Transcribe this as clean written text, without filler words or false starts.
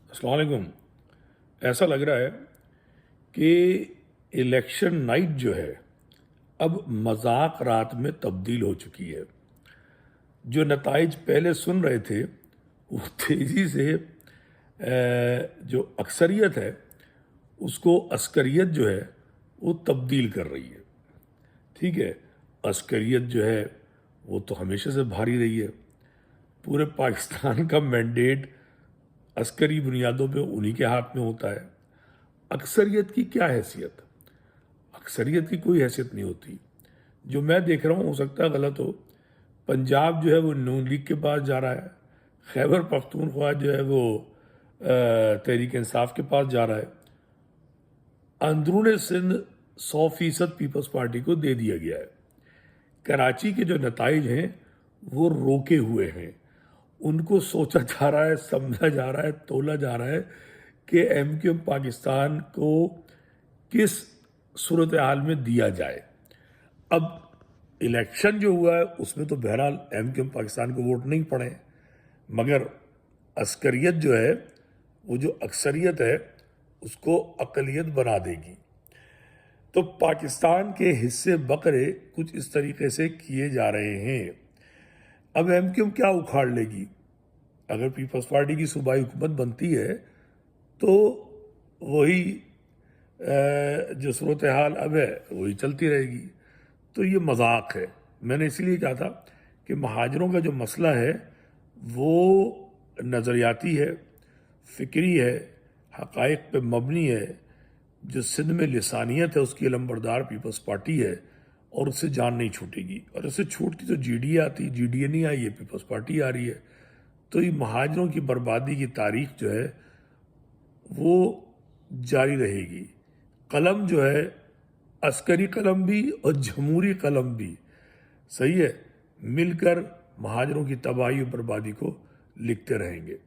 अस्सलाम वालेकुम। ऐसा लग रहा है कि इलेक्शन नाइट जो है अब मजाक रात में तब्दील हो चुकी है। जो नताइज पहले सुन रहे थे वो तेज़ी से जो अक्सरियत है उसको अस्करियत जो है वो तब्दील कर रही है। ठीक है, अस्करियत जो है वो तो हमेशा से भारी रही है। पूरे पाकिस्तान का मैंडेट अस्करी बुनियादों पे उन्हीं के हाथ में होता है। अक्सरियत की क्या हैसियत? अक्सरियत की कोई हैसियत नहीं होती। जो मैं देख रहा हूँ हो सकता है गलत हो, पंजाब जो है वो नून लीग के पास जा रहा है, खैबर पख्तूनख्वा जो है वो तहरीक इंसाफ के पास जा रहा है, अंदरून सिंध 100% पीपल्स पार्टी को दे दिया गया है। कराची के जो नताइज हैं वो रोके हुए हैं, उनको सोचा जा रहा है, समझा जा रहा है, तोला जा रहा है कि एमक्यूएम पाकिस्तान को किस सूरत हाल में दिया जाए। अब इलेक्शन जो हुआ है उसमें तो बहरहाल एमक्यूएम पाकिस्तान को वोट नहीं पड़े, मगर अस्करियत जो है वो जो अक्सरियत है उसको अकलियत बना देगी। तो पाकिस्तान के हिस्से बकरे कुछ इस तरीके से किए जा रहे हैं। अब एमक्यूएम क्या उखाड़ लेगी? अगर पीपल्स पार्टी की सूबाई हुकूमत बनती है तो वही जो सूरत हाल अब है वही चलती रहेगी। तो ये मजाक है। मैंने इसलिए कहा था कि महाजरों का जो मसला है वो नज़रियाती है, फ़िक्री है, हक़ाइक़ पे मबनी है। जो सिंध में लिसानियत है उसकी अलंबरदार पीपल्स पार्टी है और उससे जान नहीं छूटेगी। और उससे छूटती तो जीडीए आती, जीडीए नहीं आई है, पीपल्स पार्टी आ रही है। तो ये महाजरों की बर्बादी की तारीख जो है वो जारी रहेगी। कलम जो है अस्करी कलम भी और जमहूरी कलम भी, सही है, मिलकर महाजरों की तबाही और बर्बादी को लिखते रहेंगे।